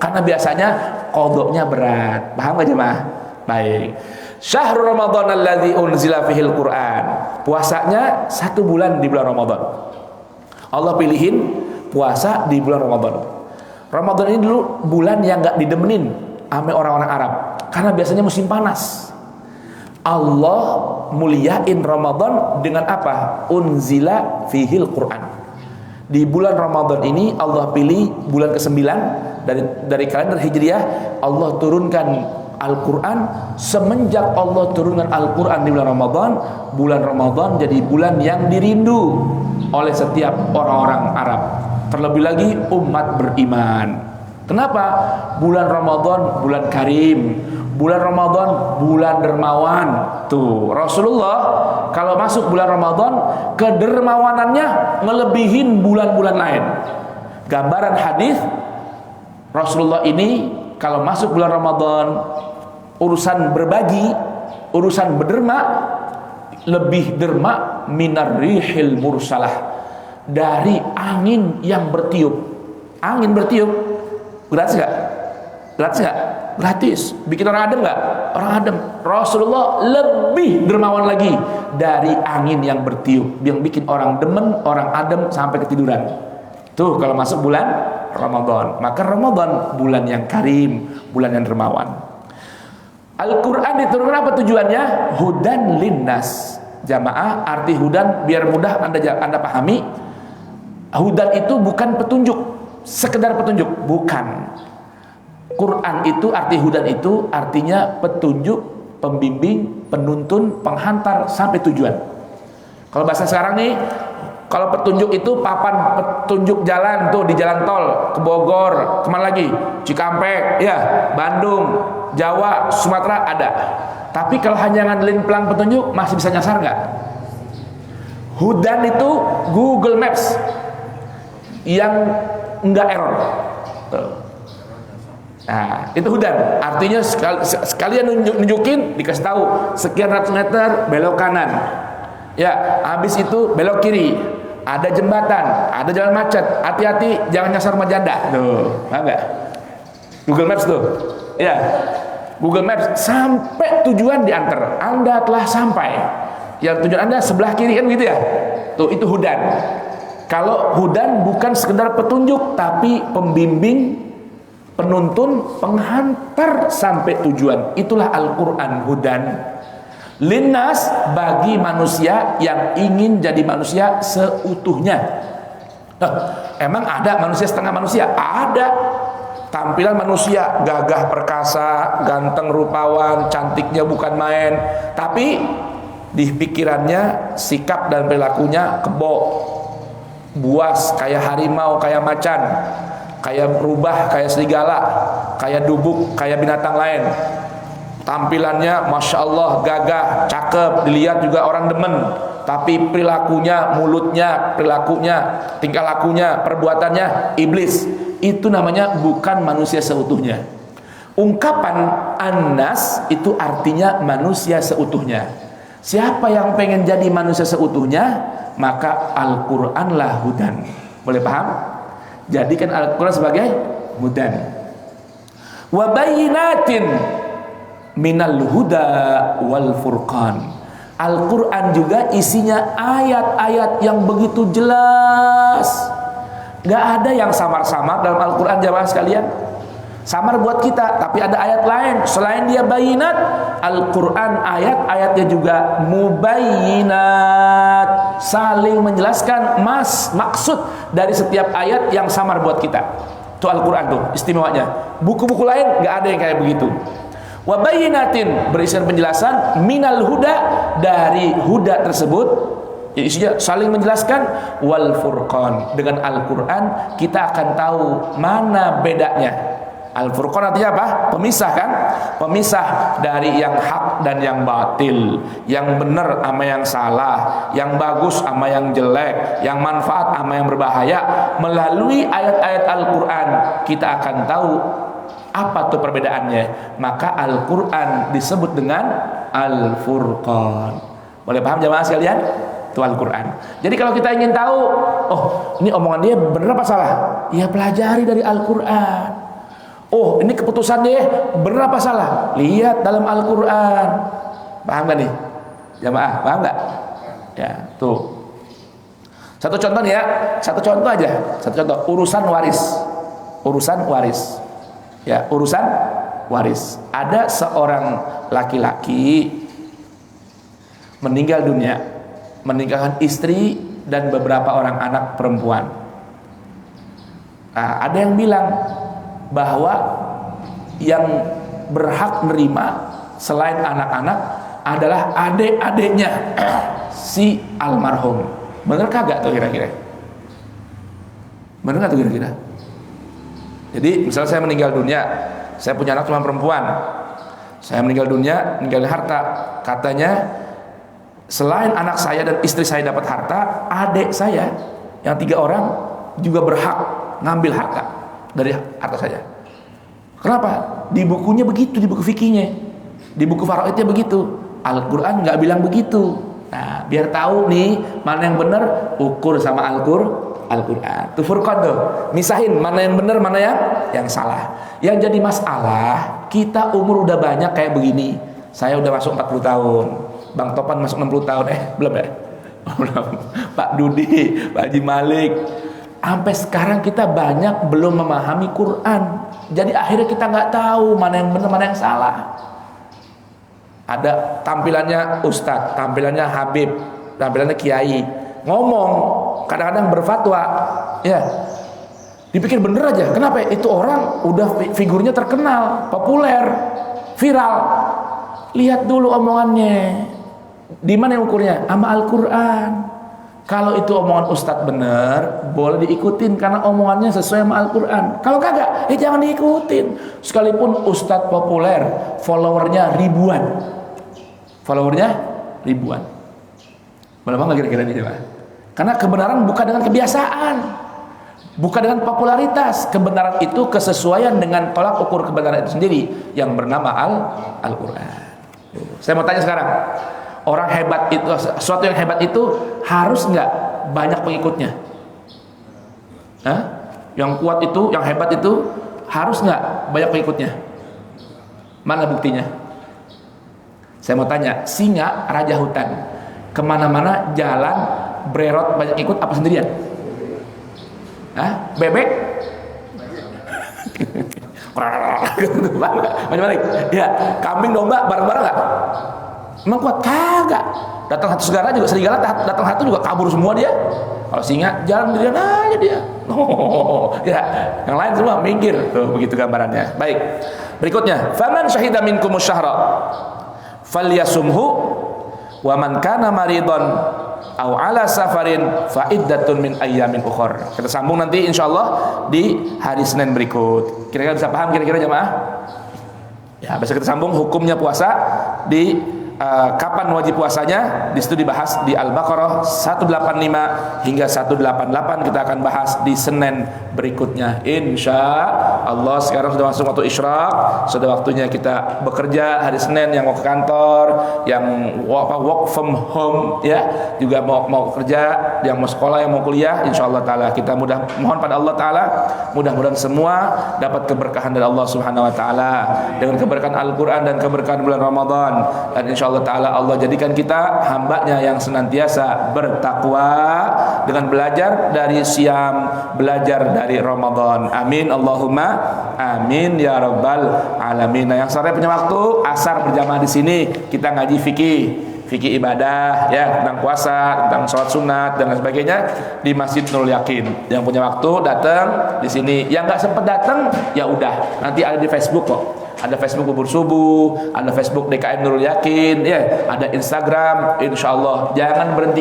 Karena biasanya kodoknya berat. Paham gak jemaah? Baik. Syahrul Ramadan alladzi unzila fihil Quran. Puasanya 1 bulan di bulan Ramadan. Allah pilihin puasa di bulan Ramadan. Ramadan ini dulu bulan yang gak didemenin sama orang-orang Arab, karena biasanya musim panas. Allah muliain Ramadan dengan apa? Unzila fihil Quran. Di bulan Ramadan ini Allah pilih bulan ke-9 dari kalender Hijriah. Allah turunkan Al-Quran. Semenjak Allah turunkan Al-Quran di bulan Ramadan jadi bulan yang dirindu oleh setiap orang-orang Arab, terlebih lagi umat beriman. Kenapa? Bulan Ramadan bulan karim, bulan Ramadan bulan dermawan. Tuh, Rasulullah kalau masuk bulan Ramadan, kedermawanannya ngelebihin bulan-bulan lain. Gambaran hadis Rasulullah ini kalau masuk bulan Ramadan, urusan berbagi, urusan berderma, lebih derma minar rihil mursalah, dari angin yang bertiup. Angin bertiup gratis gak? Gratis gak? Gratis. Bikin orang adem gak? Orang adem. Rasulullah lebih dermawan lagi dari angin yang bertiup, yang bikin orang demen, orang adem sampai ketiduran. Tuh kalau masuk bulan Ramadan. Maka Ramadan bulan yang karim, bulan yang dermawan. Al-Quran diturunkan apa tujuannya? Hudan linnas. Jamaah, arti hudan biar mudah anda pahami. Hudan itu bukan petunjuk, sekedar petunjuk, bukan. Quran itu, arti hudan itu artinya petunjuk, pembimbing, penuntun, penghantar sampai tujuan. Kalau bahasa sekarang nih, kalau petunjuk itu papan petunjuk jalan tuh di jalan tol ke Bogor, kemana lagi? Cikampek, ya, Bandung, Jawa, Sumatera ada. Tapi kalau hanya ngandelin pelang petunjuk, masih bisa nyasar nggak? Hudan itu Google Maps yang enggak error. Nah, itu hudan. Artinya sekalian nunjukin, dikasih tahu sekian ratus meter belok kanan. Ya, habis itu belok kiri. Ada jembatan, ada jalan macet. Hati-hati, jangan nyasar rumah janda. Tuh, paham nggak? Google Maps tuh. Ya, Google Maps sampai tujuan diantar. Anda telah sampai. Yang tujuan Anda sebelah kiri kan gitu ya. Tuh, itu hudan. Kalau hudan bukan sekedar petunjuk, tapi pembimbing, penuntun, penghantar sampai tujuan. Itulah Al-Quran hudan. Linnas, bagi manusia yang ingin jadi manusia seutuhnya. Emang ada manusia setengah manusia? Ada. tampilan manusia gagah perkasa, ganteng rupawan, cantiknya bukan main, tapi di pikirannya, sikap dan perilakunya kebo, buas, kayak harimau, kayak macan, kayak rubah, kayak serigala, kayak dubuk, kayak binatang lain. Tampilannya Masya Allah gagah, cakep, dilihat juga orang demen, tapi perilakunya, mulutnya, perilakunya, tingkah lakunya, perbuatannya iblis. Itu namanya bukan manusia seutuhnya. Ungkapan An-Nas itu artinya manusia seutuhnya. Siapa yang pengen jadi manusia seutuhnya, maka Al-Quranlah hudan. Boleh paham? Jadikan Al-Quran sebagai hudan. Wa bayyinatin minal huda wal furqan. Al-Quran juga isinya ayat-ayat yang begitu jelas. Gak ada yang samar-samar dalam Al-Quran, jamaah sekalian. Samar buat kita, tapi ada ayat lain selain dia bayinat. Al-Quran ayat-ayatnya juga mubayyinat, saling menjelaskan maksud dari setiap ayat yang samar buat kita. Itu Al-Quran tuh istimewanya. Buku-buku lain gak ada yang kayak begitu. Wa bayyinatin, berisian penjelasan, minal huda, dari huda tersebut, isinya saling menjelaskan, wal furqan, dengan Al-Quran kita akan tahu mana bedanya. Al-Furqan artinya apa? Pemisah kan? Pemisah dari yang hak dan yang batil, yang benar sama yang salah, yang bagus sama yang jelek, yang manfaat sama yang berbahaya. Melalui ayat-ayat Al-Quran kita akan tahu apa tuh perbedaannya. Maka Al-Quran disebut dengan Al-Furqan. Boleh paham jamaah sekalian? Itu Al-Quran. Jadi kalau kita ingin tahu, oh ini omongan dia benar apa salah? Ya pelajari dari Al-Quran. Oh ini keputusan dia benar apa salah? Lihat dalam Al-Quran. Paham gak nih jamaah? Paham gak? Ya tuh. Satu contoh nih ya, satu contoh aja, satu contoh, urusan waris. Urusan waris. Ya, urusan waris. Ada seorang laki-laki meninggal dunia, meninggalkan istri dan beberapa orang anak perempuan. Nah, ada yang bilang bahwa yang berhak menerima selain anak-anak adalah adik-adiknya si almarhum. Bener kagak tuh kira-kira? Bener gak tuh kira-kira? Jadi misalnya saya meninggal dunia, saya punya anak cuma perempuan, saya meninggal dunia, ninggalin harta, katanya selain anak saya dan istri saya dapat harta, adik saya yang 3 orang juga berhak ngambil harta dari harta saya. Kenapa? Di bukunya begitu, di buku fikihnya, di buku faraidnya begitu. Al-Quran nggak bilang begitu. Nah, biar tahu nih mana yang benar, ukur sama Al-Quran. Tuh Furqan tuh, misahin mana yang benar, mana yang salah. Yang jadi masalah, kita umur udah banyak kayak begini. Saya udah masuk 40 tahun. Bang Topan masuk 60 tahun. Belum ya? Pak Dudi, Pak Haji Malik. Sampai sekarang kita banyak belum memahami Quran. Jadi akhirnya kita nggak tahu mana yang benar, mana yang salah. Ada tampilannya ustadz, tampilannya habib, tampilannya kiai, ngomong, kadang-kadang berfatwa, ya dipikir bener aja. Kenapa? Itu orang udah figurnya terkenal, populer, viral. Lihat dulu omongannya. Di mana yang ukurnya? Sama Al-Quran. Kalau itu omongan ustadz bener, boleh diikutin karena omongannya sesuai sama Al-Quran. Kalau kagak, jangan diikutin. Sekalipun ustadz populer, followernya ribuan. Boleh nggak kira-kira ini, Pak? Karena kebenaran bukan dengan kebiasaan, bukan dengan popularitas. Kebenaran itu kesesuaian dengan tolak ukur kebenaran itu sendiri yang bernama Al-Quran. Saya mau tanya sekarang, orang hebat itu, sesuatu yang hebat itu harus nggak banyak pengikutnya? Yang kuat itu, yang hebat itu harus nggak banyak pengikutnya? Mana buktinya? Saya mau tanya, singa raja hutan, kemana-mana jalan bererot banyak ikut apa sendirian? Bebek? Macam-macam. Ya, kambing domba bareng-bareng nggak? Emang kuat? Kagak. Datang satu serigala juga, datang satu juga kabur semua dia. Kalau singa jalan sendirian aja dia. Oh, ya, yang lain semua minggir. Tuh, begitu gambarannya. Baik. Berikutnya, faman syahida minkumus syahra falyasumhu wa man kana maridon aw ala safarin fa iddatun min ayyamin ukhra. Kita sambung nanti insyaallah di hari Senin berikut. Kira-kira bisa paham kira-kira jemaah? Ya, besok kita sambung hukumnya puasa di kapan wajib puasanya. Di situ dibahas di Al-Baqarah 185 hingga 188. Kita akan bahas di Senin berikutnya insya Allah. Sekarang sudah masuk waktu isyraq, sudah waktunya kita bekerja hari Senin. Yang mau ke kantor, yang work from home ya, juga mau kerja, yang mau sekolah, yang mau kuliah, insya Allah taala kita mohon pada Allah taala mudah-mudahan semua dapat keberkahan dari Allah Subhanahu wa taala dengan keberkahan Al-Qur'an dan keberkahan bulan Ramadan. Dan insya Allah taala Allah jadikan kita hambanya yang senantiasa bertakwa dengan belajar dari siam, belajar dari Ramadan. Amin Allahumma amin ya rabbal alamin. Nah, yang sore punya waktu asar berjamaah di sini kita ngaji fikih ibadah ya, tentang puasa, tentang sholat sunat dan lain sebagainya di Masjid Nurul Yakin. Yang punya waktu datang di sini, yang nggak sempat datang ya udah nanti ada di Facebook kok. Ada Facebook Bubur Subuh, ada Facebook DKM Nurul Yakin, ya, ada Instagram. Insyaallah jangan berhenti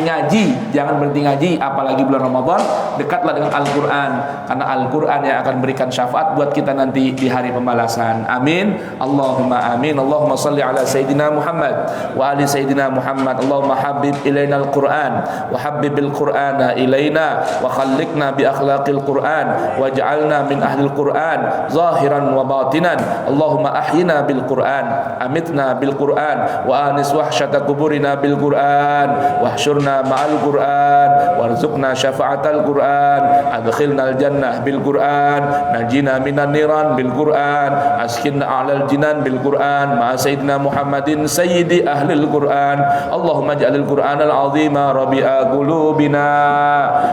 ngaji, apalagi bulan Ramadan. Dekatlah dengan Al-Qur'an, karena Al-Qur'an yang akan berikan syafaat buat kita nanti di hari pembalasan. Amin. Allahumma amin. Allahumma shalli ala Sayyidina Muhammad wa ali Sayyidina Muhammad. Allahumma habib ilaina Al-Qur'an wa habbibil Qur'ana ilaina wa khalliqna bi akhlaqil Qur'an waj'alna min ahlil Qur'an zahiran wa batinan. Allahumma ahyina bil Qur'an, amitna bil Qur'an, wa anis wahsyata kuburina bil Qur'an, wahsyurna ma'al Qur'an, warzuqna syafa'atal Qur'an, adkhilna al jannah bil Qur'an, najina minan niran bil Qur'an, askinna a'lal jinan bil Qur'an, ma'a sayyidina Muhammadin sayyidi ahlil Qur'an. Allahumma ja'alil Qur'an al-azima rabi'a qulubina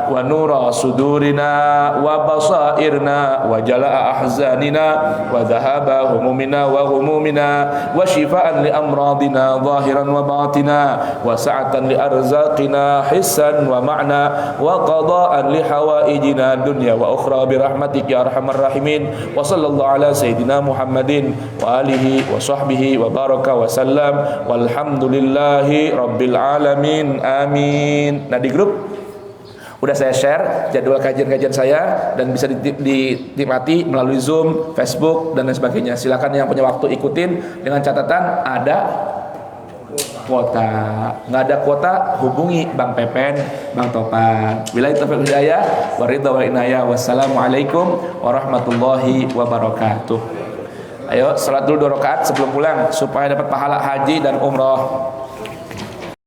wa nura sudurina wa basairna wa jala'a ahzanina wa dhahaba humumina wa humumina wa shifaan li amradina zahiran wa batina wa sa'atan li arzaqina hissan wa ma'na wa qada'an li hawaijina dunya wa ukhra bi rahmatik ya arhamar rahimin. Wa sallallahu ala sayyidina Muhammadin wa alihi wa sahbihi wa baraka wa sallam walhamdulillahi rabbil alamin. Amin. Nah, di grup udah saya share jadwal kajian-kajian saya dan bisa dinikmati melalui Zoom, Facebook dan lain sebagainya. Silakan yang punya waktu ikutin dengan catatan ada kuota. Nggak ada kuota hubungi Bang Pepen, Bang Topan. Billahi taufiq wal hidayah wa ridha wal inayah. Wassalamualaikum warahmatullahi wabarakatuh. Ayo salat dulu 2 rakaat sebelum pulang supaya dapat pahala haji dan umrah.